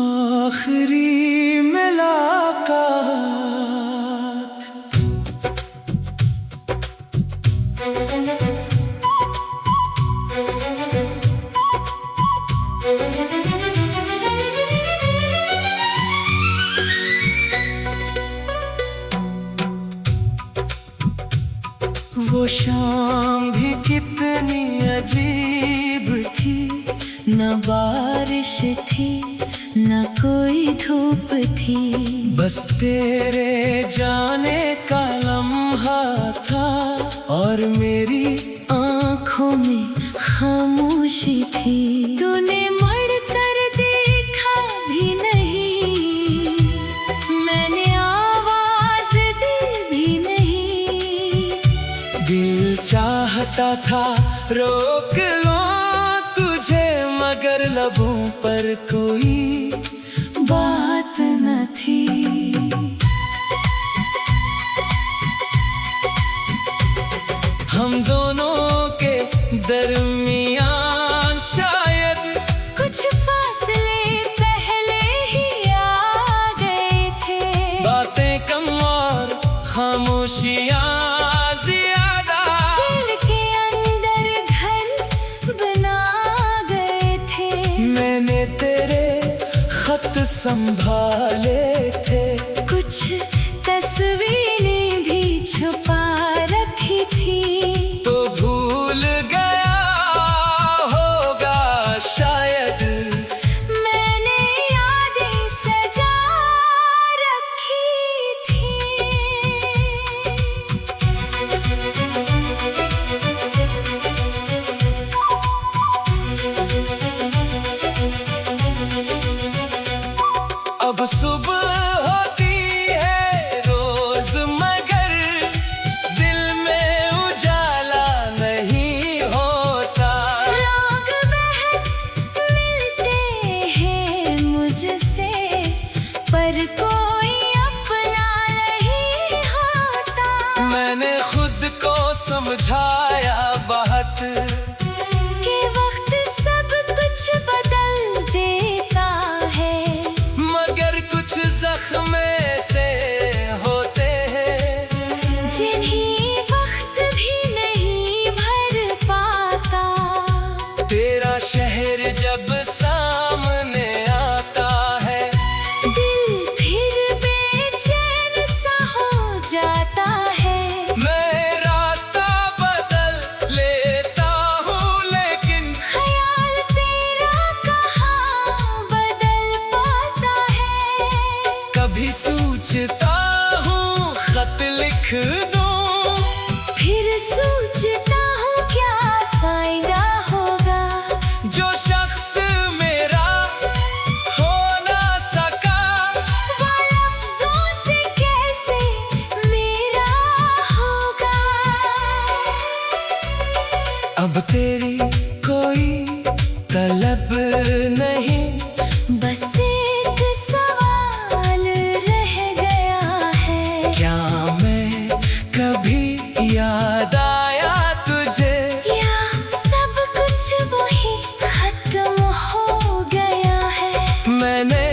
आखिरी मुलाकात। वो शाम भी कितनी अजीब थी, न बारिश थी न कोई धूप थी, बस तेरे जाने का लम्हा था और मेरी आँखों में खामोशी थी। तूने मुड़ कर देखा भी नहीं, मैंने आवाज दी भी नहीं। दिल चाहता था रोक लो तुझे, मगर लबों पर कोई बात न थी। हम दोनों के दरमियान शायद कुछ फासले पहले ही आ गए थे। बातें कम और खामोशियाँ ज्यादा, दिल के अंदर घर बना गए थे। मैंने तेरे खत संभाले थे, कुछ तस्वीरें भी छुपा रखी थी। तो भूल गया होगा शायद, मैंने यादें सजा रखी थी। अब सुबह होती है रोज, मगर दिल में उजाला नहीं होता। लोग बहुत मिलते हैं मुझसे, पर कोई अपना नहीं होता। मैंने खुद को समझाया बहुत कि वक्त सब कुछ बदल देता है, मगर कुछ जख्म से होते हैं जिन्हें वक्त भी नहीं भर पाता। तेरा शहर जब सामने आता है, दिल फिर बेचैन सा हो जाता है। मैं रास्ता बदल लेता हूँ, लेकिन ख्याल तेरा कहाँ बदल पाता है। कभी सोचता हूँ खत लिख दूँ, फिर सोचता हूँ क्या फायदा होगा। जो शख्स मेरा हो ना सका, वो लफ्जों से कैसे मेरा होगा। अब तेरी कोई तलब नहीं, बस एक सवाल रह गया है। क्या मैं कभी याद आया तुझे, या सब कुछ वही खत्म हो गया है। मैंने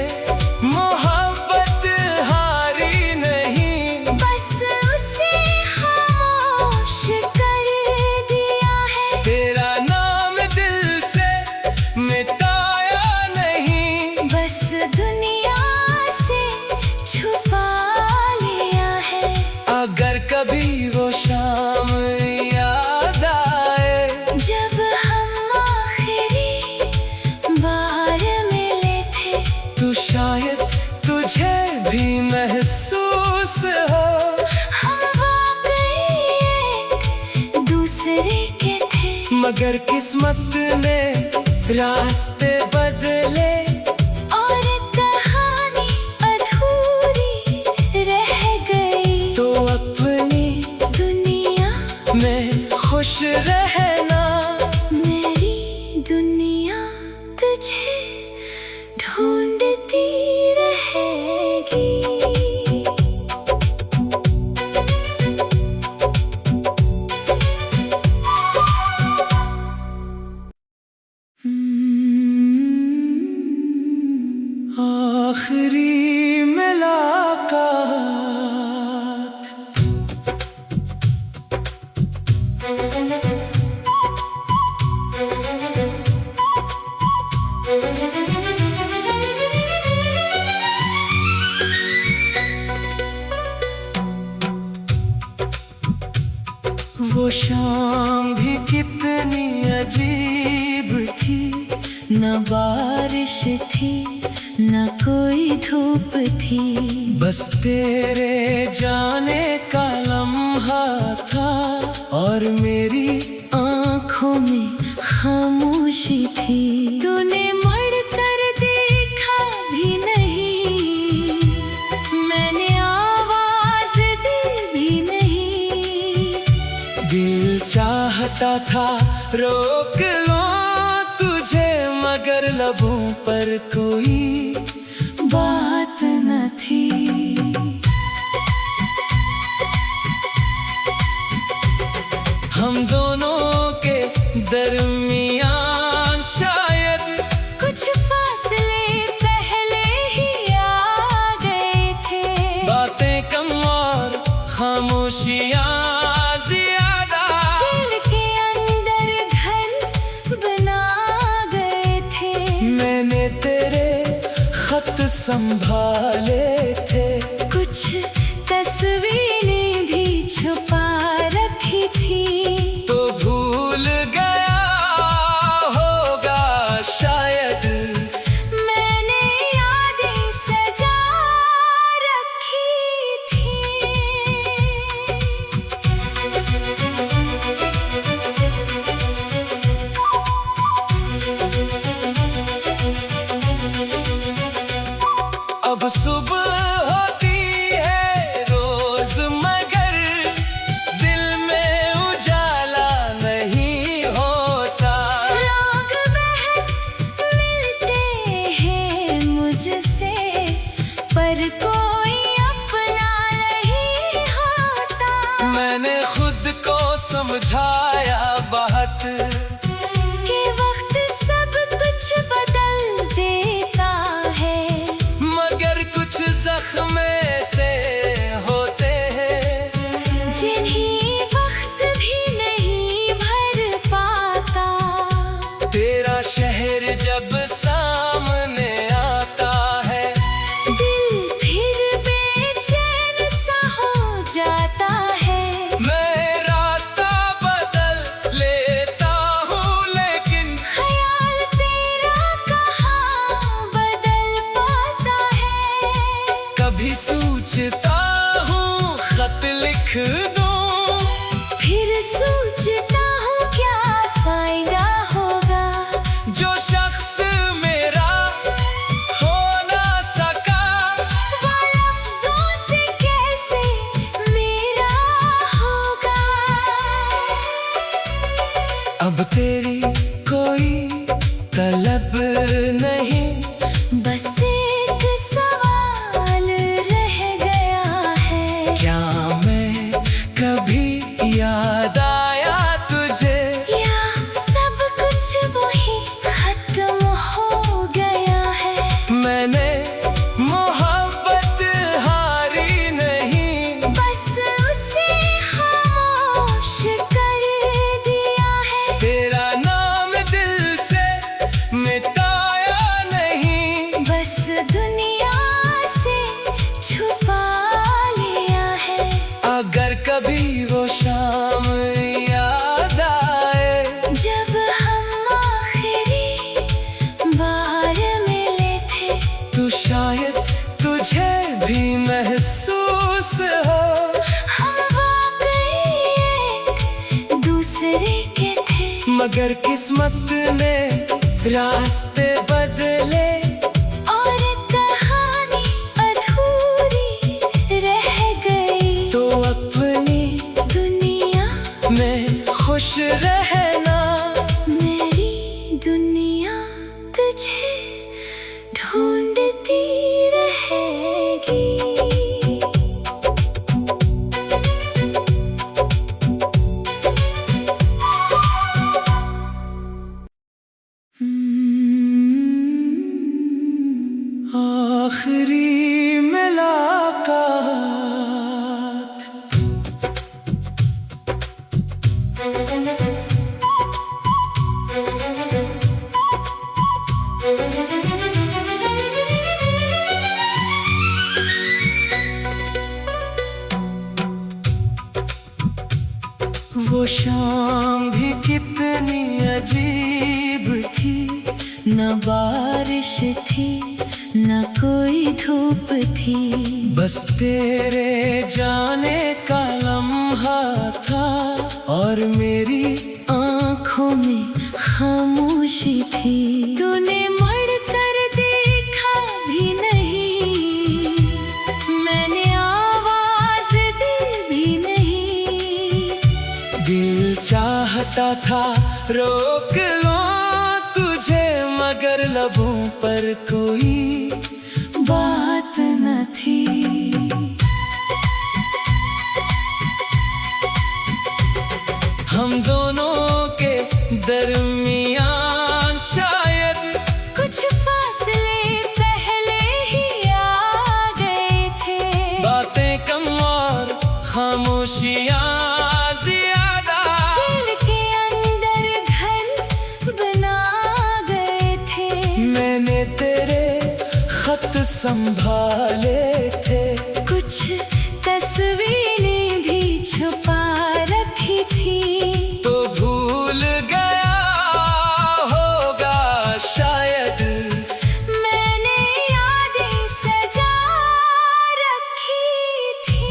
मोहब्बत हारी नहीं, बस उसे खामोश कर दिया है। तेरा नाम दिल से मिटाया नहीं, बस दुनिया से छुपा लिया है। अगर कभी वो शाम याद आए, जब हम आखिरी बार मिले थे, तो शायद तुझे भी महसूस हो हम वाकई एक दूसरे के थे। मगर किस्मत ने रास्ते बदले और कहानी अधूरी रह गई। तो अपनी दुनिया में खुश रहना, मेरी दुनिया तुझे ढूंढती रहेगी। Hmm. आखिरी मुलाकात। वो शाम भी कितनी अजीब थी, न बारिश थी न कोई धूप थी, बस तेरे जाने का लम्हा था और मेरी आँखों में खामोशी थी। तूने मुड़ कर देखा भी नहीं, मैंने आवाज दी भी नहीं। दिल चाहता था रोक लो तुझे, मगर लबों पर कोई बात न थी। हम दोनों के दरमियान शायद कुछ फासले पहले ही आ गए थे। बातें कम और खामोशियाँ ज्यादा, दिल के अंदर घर बना गए थे। मैंने तेरे खत संभाले थे, कुछ तस्वीरें भी छुपा रखी थी। तो भूल गया होगा शायद, मैंने यादें सजा रखी थी। अब सुबह होती है रोज, मगर दिल में उजाला नहीं होता। लोग बहुत मिलते हैं मुझसे, पर कोई अपना नहीं होता। मैंने खुद को समझाया बहुत कि वक्त सब कुछ बदल देता है, मगर कुछ जख्म से होते हैं जिन्हें वक्त भी नहीं भर पाता। तेरा शहर जब सामने आता है, दिल फिर बेचैन सा हो जाता है। मैं रास्ता बदल लेता हूँ, लेकिन ख्याल तेरा कहाँ बदल पाता है। कभी सोचता हूँ खत लिख दूँ, फिर सोचता हूँ क्या फायदा होगा। जो शख्स मेरा हो ना सका, वो लफ्जों से कैसे मेरा होगा। अब तेरी कोई तलब नहीं, बस एक सवाल रह गया है। क्या मैं कभी याद आया तुझे, या सब कुछ वही खत्म हो गया है। मैंने मोहब्बत हारी नहीं, बस उसे खामोश कर दिया है। तेरा नाम दिल से मिटाया नहीं, बस दुनिया से छुपा लिया है। अगर कभी वो शाम याद आए, जब हम आखिरी बार मिले थे, तो शायद तुझे भी महसूस हो हम वाकई एक दूसरे के थे। मगर किस्मत ने रास्ते बदले और कहानी अधूरी रह गई। तो अपनी दुनिया में खुश रहना, मेरी दुनिया तुझे ढूंढती रहेगी। आखिर वो शाम भी कितनी अजीब थी, न बारिश थी न कोई धूप थी, बस तेरे जाने का लम्हा था और मेरी आँखों में खामोशी थी। तूने मुड़ कर देखा भी नहीं, मैंने आवाज दी भी नहीं, दिल चाहता था रोक लो तुझे मगर लबों पर कोई बात न थी। हम दोनों के दरमियान शायद कुछ फासले पहले ही आ गए थे, बातें कम और खामोशियाँ ज्यादा दिल के अंदर घर बना गए थे। मैंने तेरे खत संभाले थे, कुछ तस्वीरें भी छुपा रखी थी, तो भूल गया होगा शायद मैंने यादें सजा रखी थी।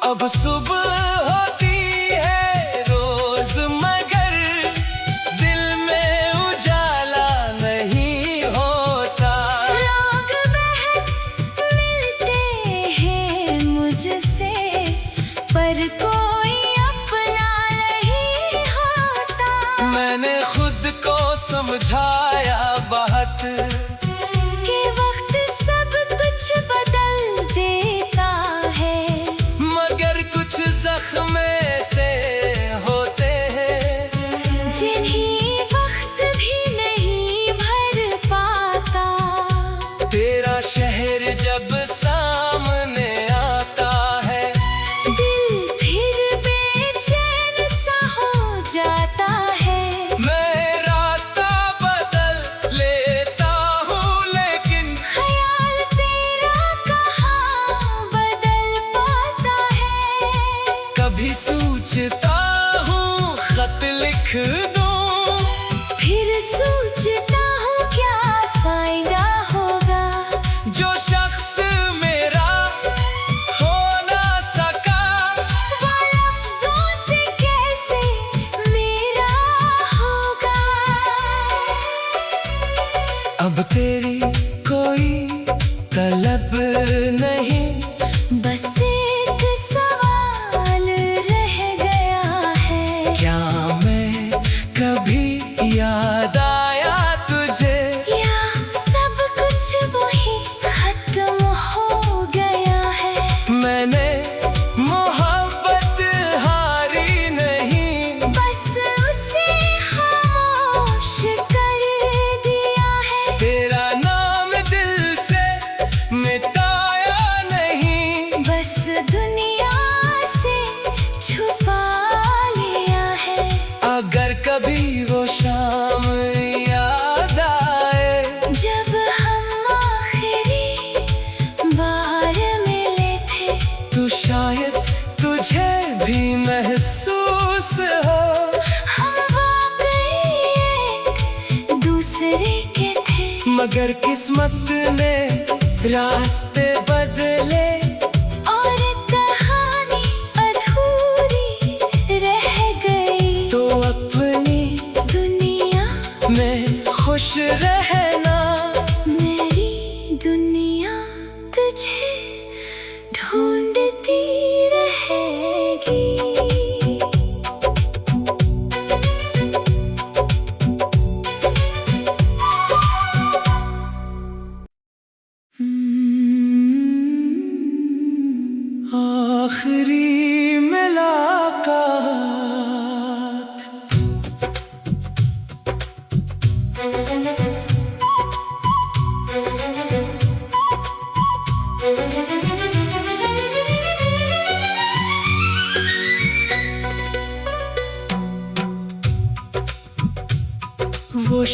अब सुबह होती है रोज मगर दिल में उजाला नहीं होता, लोग बहुत मिलते हैं मुझसे पर कोई अपना नहीं होता। मैंने खुद को समझाया बहुत कि वक्त सब कुछ बदल देता है, मगर कुछ जख्म से होते हैं जिन्हीं वक्त भी नहीं भर पाता। तेरा शहर जब सामने आता है दिल फिर बेचैन सा हो जाता है। मैं रास्ता बदल लेता हूँ लेकिन ख्याल तेरा कहाँ बदल पाता है। कभी सोचता हूँ खत लिख दूँ, फिर सोचता हूँ क्या फायदा होगा, जो शख्स मेरा हो ना सका वो लफ्जों से कैसे मेरा होगा। अब तेरी कोई तलब नहीं, बस एक सवाल रह गया है, क्या मैं कभी याद आया तुझे, या सब कुछ वही खत्म हो गया है। मैंने मोहब्बत हारी नहीं, बस उसे खामोश कर दिया है। तेरा नाम दिल से मिटाया नहीं, बस दुनिया से छुपा लिया है। अगर कभी वो शाम याद आए जब हम आखिरी बार मिले थे, तो शायद तुझे भी महसूस हो हम वाकई एक दूसरे के थे, मगर किस्मत ने रास्ते बदले और कहानी अधूरी रह गई। तो अपनी दुनिया में खुश रहना, मेरी दुनिया तुझे ढूंढती रहेगी। आखिरी मुलाकात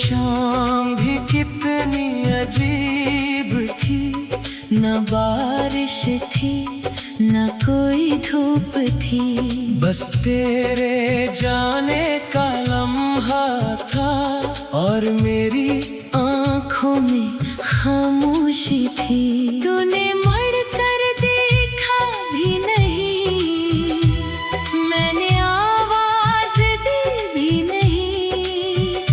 शाम भी कितनी अजीब थी, न बारिश थी न कोई धूप थी, बस तेरे जाने का लम्हा था और मेरी आँखों में खामोशी थी। तूने मुड़ कर देखा भी नहीं, मैंने आवाज दी भी नहीं,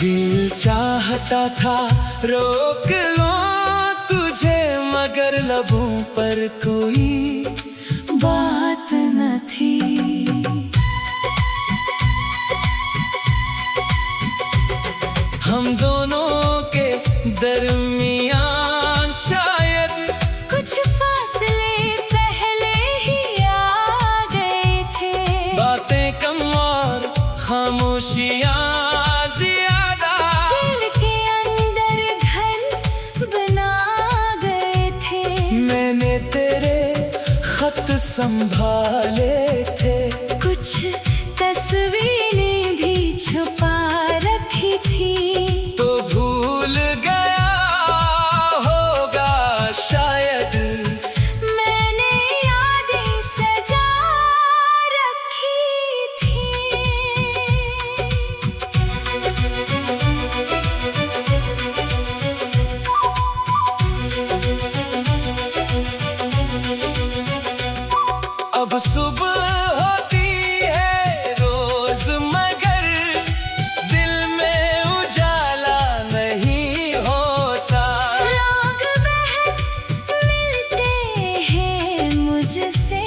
दिल चाहता था रोक लो तुझे मगर लबों पर कोई बात न थी। हम दोनों के दरमियान शायद कुछ फासले पहले ही आ गए थे, बातें कम और खामोशियां ज्यादा दिल के अंदर घर बना गए थे। मैंने तेरे खत संभाले थे, कुछ तस्वीरें भी छुपा रखी थी, तो भूल गया होगा शायद मैंने यादें सजा रखी थी। अब सुबह होती है रोज मगर दिल में उजाला नहीं होता, लोग बहुत मिलते हैं मुझसे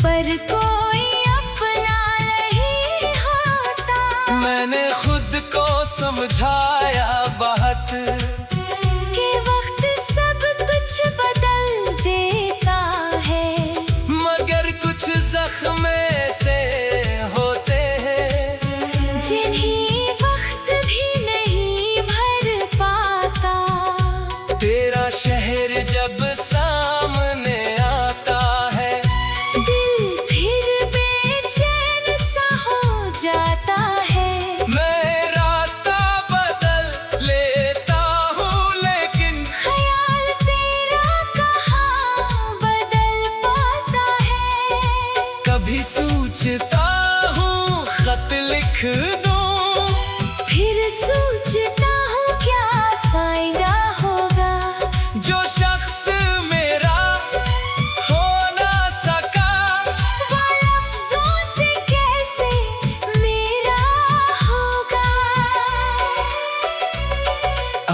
पर कोई अपना नहीं होता। मैंने खुद को समझाया बहुत कि वक्त सब कुछ बदल देता है, मगर कुछ जख्म से होते हैं जिन्हें वक्त भी नहीं भर पाता। तेरा शहर जब सामने आता है दिल फिर बेचैन सा हो जाता है। मैं रास्ता बदल लेता हूँ लेकिन ख्याल तेरा कहाँ बदल पाता है। कभी सोचता हूँ खत लिख दूँ, फिर सोचता हूँ क्या फायदा होगा, जो शख्स मेरा हो ना सका वो लफ्जों से कैसे मेरा होगा।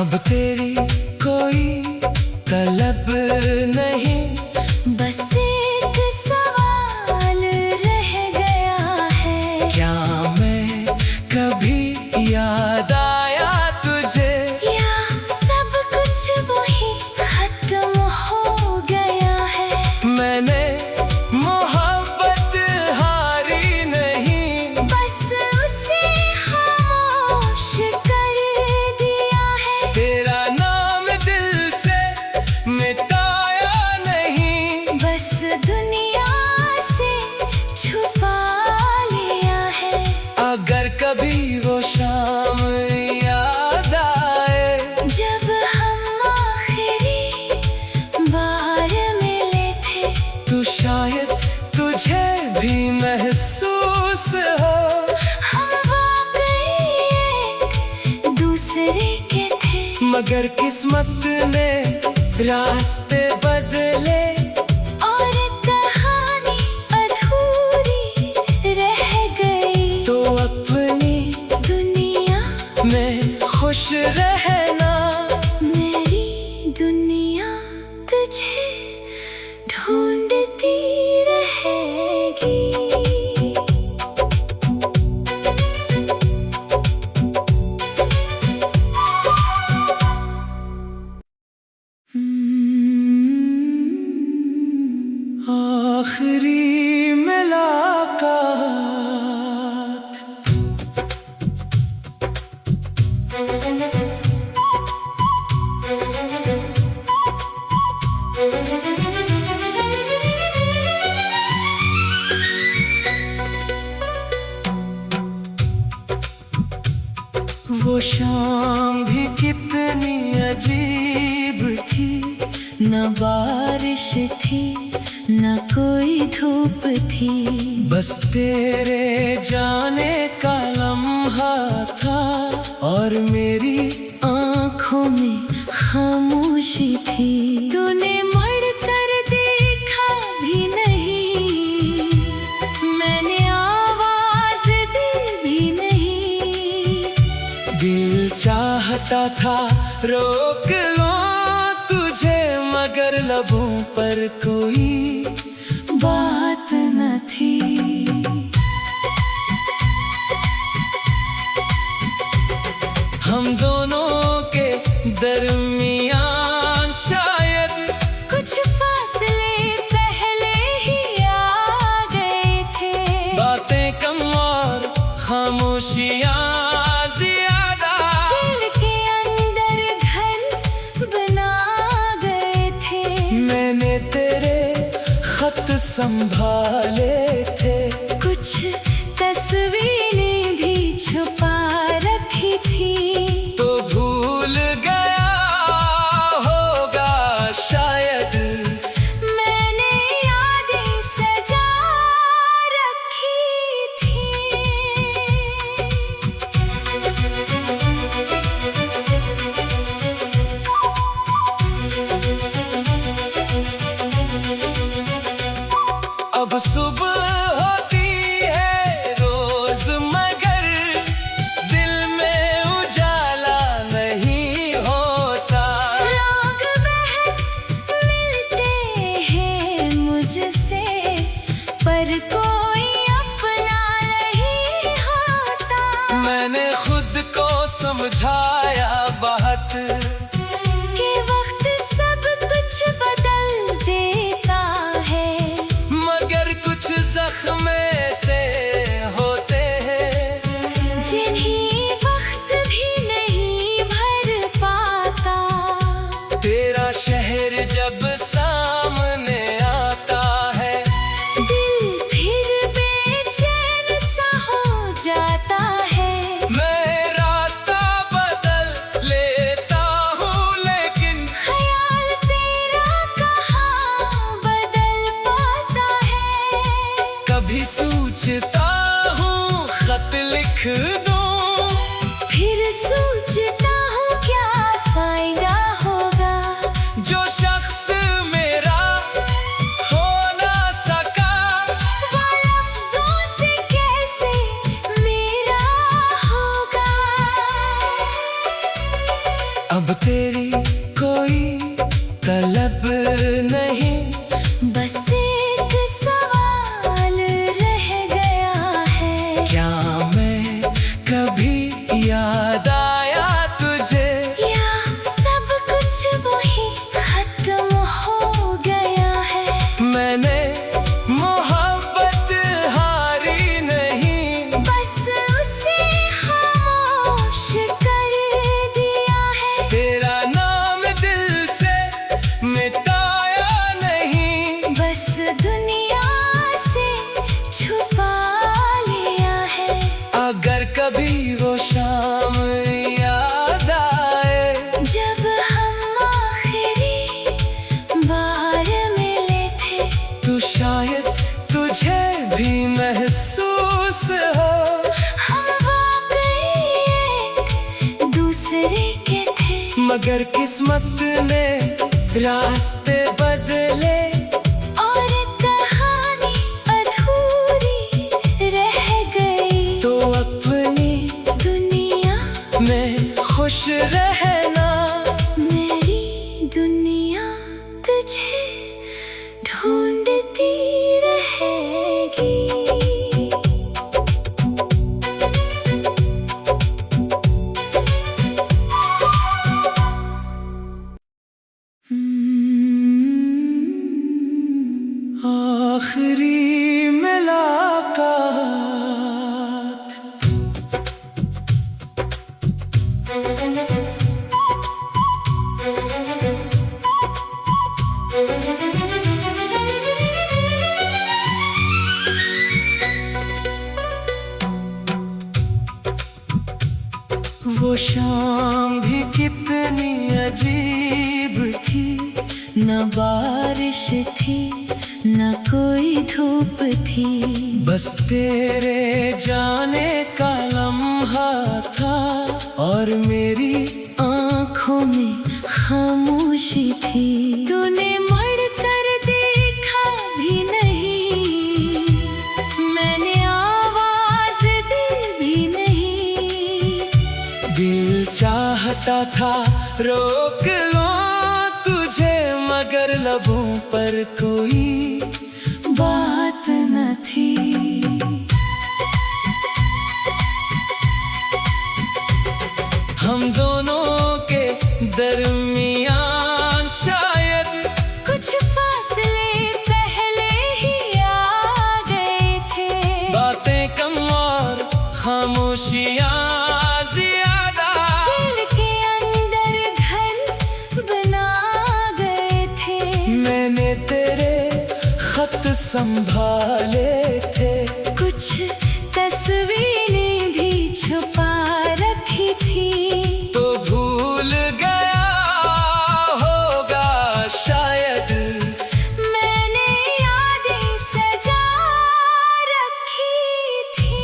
अब तेरी कोई तलब नहीं, बस एक सवाल रह गया है, क्या मैं कभी याद आया तुझे या सब कुछ वही खत्म हो गया है। मैंने मोहब्बत हारी नहीं, बस उसे खामोश कर दिया है। तेरा नाम दिल से मिटाया नहीं, बस दुनिया से छुपा लिया है। अगर कभी वो शाम याद आए जब हम आखिरी बार मिले थे, तो शायद तुझे भी महसूस हो हम वाकई एक दूसरे के थे, मगर किस्मत ने रास्ते बदले और कहानी अधूरी रह गई। तो अपनी दुनिया में खुश रहना, मेरी दुनिया तुझे ढूंढती रहेगी। आखिरी मुलाकात शाम भी कितनी अजीब थी, न बारिश थी न कोई धूप थी, बस तेरे जाने का लम्हा था और मेरी आँखों में खामोशी थी। तूने मुड़ कर देखा भी नहीं, मैंने आवाज दी भी नहीं, दिल चाहता था रोक लो तुझे मगर लबों पर कोई बात न थी। हम दोनों के दरमियान शायद कुछ फासले पहले ही आ गए थे, बातें कम और खामोशियाँ ज्यादा, दिल के अंदर घर बना गए थे। मैंने तेरे खत संभाले थे, कुछ तस्वीरें भी छुपा रखी थी, तो भूल गया होगा शायद मैंने यादें सजा रखी थी। अब सुबह होती है रोज मगर दिल में उजाला नहीं होता, लोग बहुत मिलते हैं मुझसे पर कोई अपना नहीं होता। मैंने खुद को समझाया बहुत कि वक्त सब कुछ बदल देता है, मगर कुछ जख्म से होते हैं जिन्हें वक्त भी नहीं भर पाता। तेरा शहर जब सामने आता है, दिल फिर बेचैन सा हो जाता है। मैं रास्ता बदल लेता हूँ लेकिन ख्याल तेरा कहाँ बदल पाता है। कभी सोचता हूँ खत लिख दूँ, फिर सोचता हूँ क्या फायदा होगा, जो शख्स मेरा हो ना सका वो लफ्जों से कैसे मेरा होगा। अब तेरी कोई तलब नहीं, बस एक सवाल रह गया है, क्या मैं कभी याद आया तुझे, या सब कुछ वही खत्म हो गया है। मैंने मोहब्बत हारी नहीं, बस उसे खामोश कर दिया है। तेरा नाम दिल से मिटाया नहीं, बस दुनिया से छुपा लिया है। अगर कभी वो शाम याद आए जब हम आखिरी बार मिले थे, तो शायद तुझे भी महसूस हो हम वाकई एक दूसरे के थे, मगर किस्मत ने रास्ते बदले और कहानी अधूरी रह गई। तो अपनी दुनिया में खुश रहना, मेरी दुनिया तुझे ढूंढती रहेगी। आखिरी मुलाकात, वो शाम भी कितनी अजीब थी, न बारिश थी न कोई धूप थी, बस तेरे जाने का लम्हा था और मेरी आँखों में खामोशी थी। तूने मुड़ कर देखा भी नहीं, मैंने आवाज दी भी नहीं। दिल चाहता था रोक लो तुझे, मगर लबों पर कोई बात न थी। हम दोनों के दरमियान शायद कुछ फासले पहले ही आ गए थे। बातें कम और खामोशियाँ ज्यादा, दिल के अंदर घर बना गए थे। मैंने तेरे खत संभाले थे, कुछ तस्वीरें भी छुपा रखी थी। तो भूल गया होगा शायद, मैंने यादें सजा रखी थी।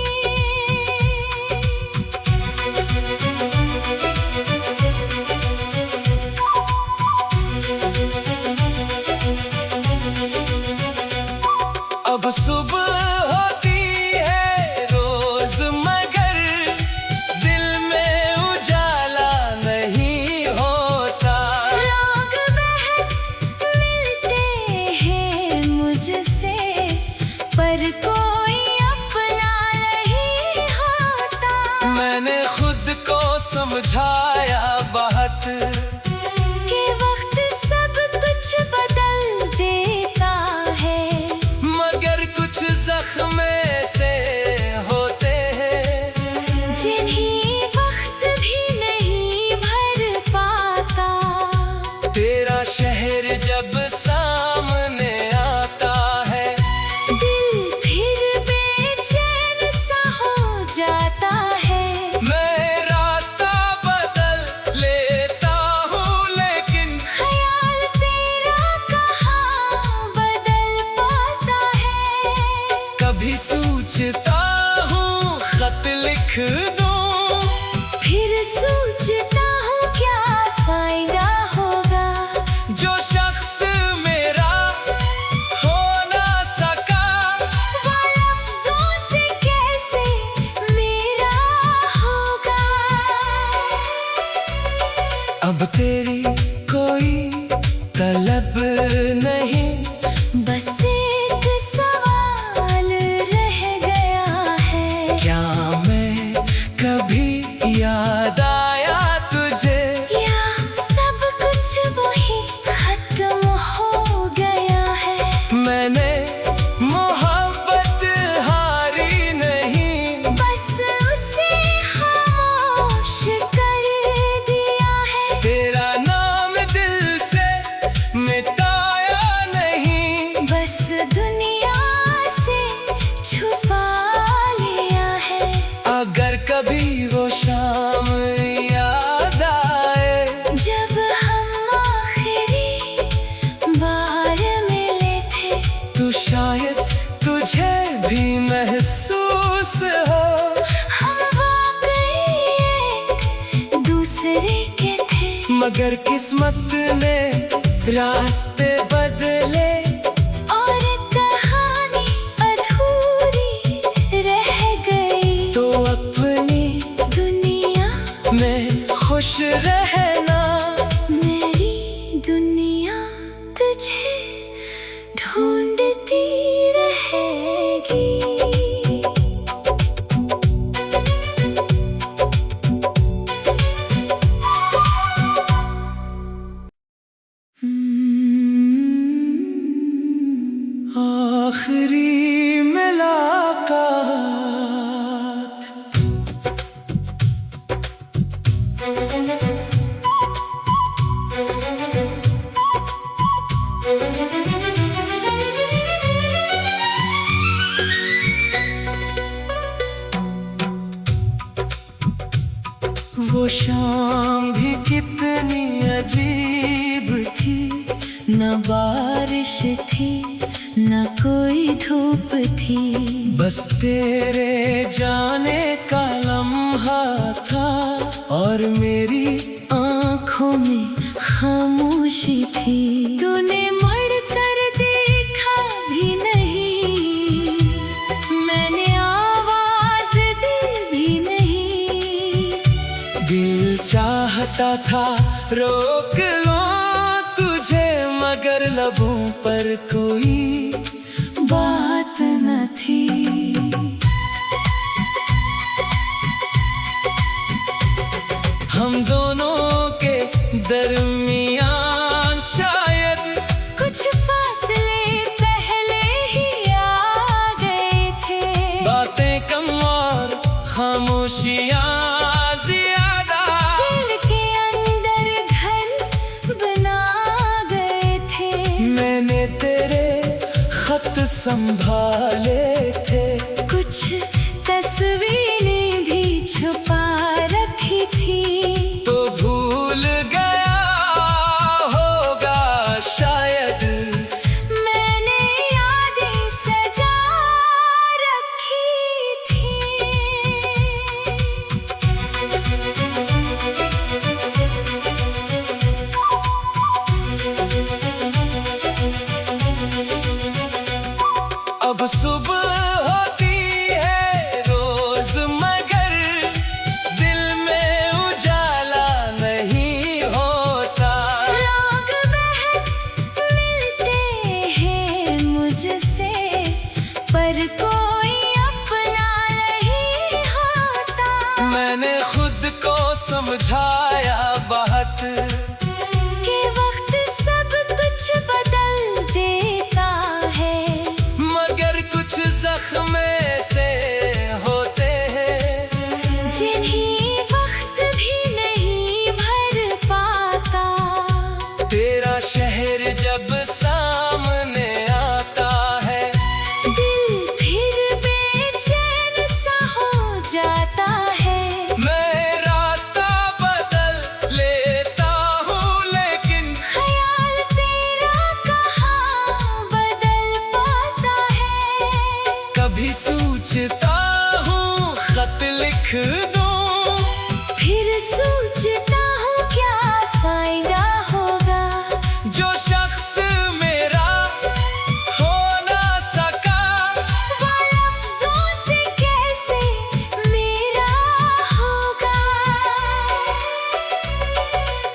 अब सुबह होती है रोज, मगर दिल में उजाला नहीं होता। लोग बहुत मिलते हैं मुझसे, पर कोई अपना नहीं होता। मैंने खुद को समझाया बहुत कि वक्त सब कुछ बदल देता है, मगर कुछ जख्म से होते हैं जिन्हें वक्त भी नहीं भर पाता। तेरा शहर जब सामने आता है, दिल फिर बेचैन सा हो जाता है। मैं रास्ता बदल लेता हूँ, लेकिन ख्याल तेरा कहाँ बदल पाता है। कभी सोचता हूँ खत लिख दूँ, फिर सोचता हूँ क्या फायदा होगा। जो शख्स मेरा हो ना सका, वो लफ्जों से कैसे मेरा होगा। अब तेरी कोई तलब नहीं, बस एक सवाल रह गया है। क्या मैं कभी याद आया तुझे, या सब कुछ वही खत्म हो गया है। मैंने मोहब्बत हारी नहीं, बस उसे खामोश कर दिया है। तेरा नाम दिल से मिटाया नहीं, बस दुनिया से छुपा लिया है। अगर कभी वो शाम याद आए, जब हम आखिरी बार मिले थे, तो शायद तुझे भी महसूस हो हम वाकई एक दूसरे के थे। मगर किस्मत ने रास्ते बदले और कहानी अधूरी रह गई। तो अपनी दुनिया में खुश रहना, मेरी दुनिया तुझे ढूंढती रहेगी। आखिरी मुलाकात। वो शाम भी कितनी अजीब थी, न बारिश थी न कोई धूप थी, बस तेरे जाने का लम्हा था और मेरी आँखों में खामोशी थी। तूने मुड़ कर देखा भी नहीं, मैंने आवाज दी भी नहीं, दिल चाहता था रोक लो तुझे मगर लबों पर कोई बात न थी। हम दोनों के दरमियान शायद कुछ फासले पहले ही आ गए थे, बातें कम और खामोशियाँ ज्यादा दिल के अंदर घर बना गए थे। मैंने तेरे खत संभाले थे, कुछ तस्वीरें भी छुपा रखी थी, तो भूल गया होगा शायद मैंने यादें सजा रखी थी। अब सुबह होती है रोज मगर दिल में उजाला नहीं होता, लोग बहुत मिलते हैं मुझसे पर कोई अपना नहीं होता। मैंने खुद को समझाया बहुत कि वक्त सब कुछ बदल देता है, मगर कुछ जख्म से होते हैं जिन्हें वक्त भी नहीं भर पाता। तेरा शहर जब सामने आता है दिल फिर बेचैन सा हो जाता है। मैं रास्ता बदल लेता हूँ लेकिन ख्याल तेरा कहाँ बदल पाता है। कभी सोचता हूँ खत लिख दूँ, फिर सोचता हूँ क्या फायदा होगा, जो शख्स मेरा हो ना सका वो लफ्जों से कैसे मेरा होगा।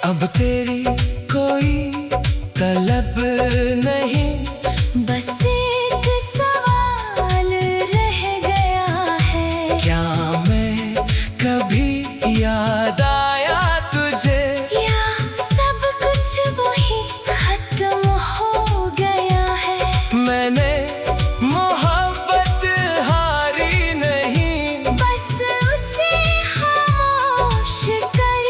अब तेरी कोई तलब नहीं, बस एक सवाल रह गया है, क्या मैं कभी याद आया तुझे, या सब कुछ वही खत्म हो गया है। मैंने मोहब्बत हारी नहीं, बस उसे खामोश कर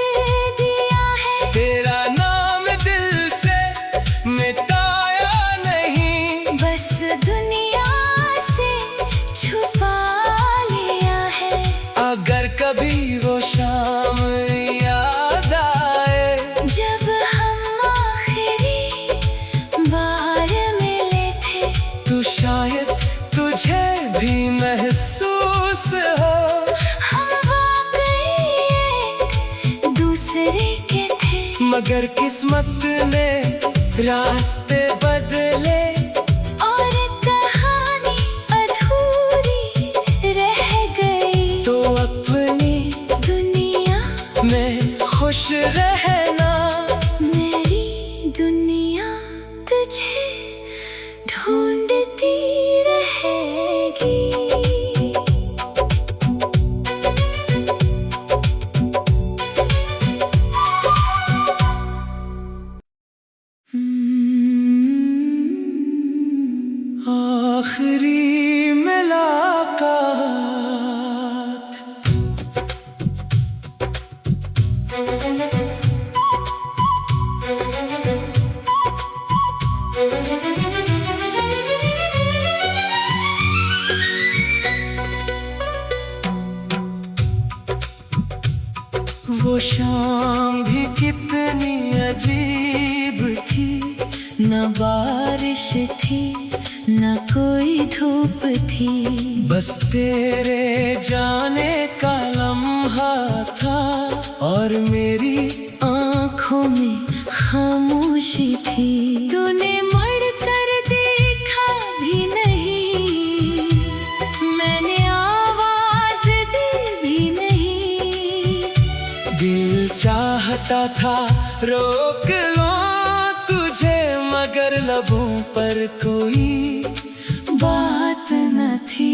दिया है। तेरा नाम दिल से मिटाया नहीं, बस दुनिया से छुपा लिया है। अगर कभी वो शाम याद आए जब हम आखिरी बार मिले थे, तो शायद तुझे भी महसूस हो हम वाकई एक दूसरे के थे, मगर किस्मत ने रास्ते बदले और कहानी अधूरी रह गई। तो अपनी दुनिया में खुश रहना, मेरी दुनिया तुझे ढूंढती रहेगी। आखिरी मुलाकात वो शाम भी कितनी अजीब थी, न बारिश थी न कोई धूप थी, बस तेरे जाने का लम्हा था और मेरी आँखों में खामोशी थी। तूने मुड़ कर देखा भी नहीं, मैंने आवाज दी भी नहीं, दिल चाहता था रोक लो तुझे मगर लबों पर कोई बात न थी।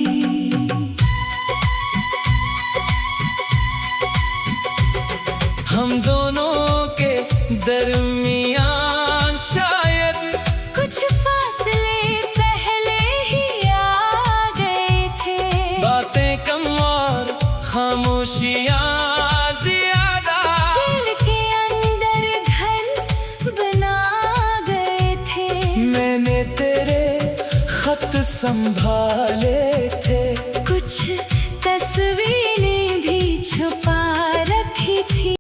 हम दोनों के दरमियान शायद कुछ फासले पहले ही आ गए थे, बातें कम और खामोशियाँ ज्यादा, दिल के अंदर घर बना गए थे। मैंने तेरे खत संभाले थे,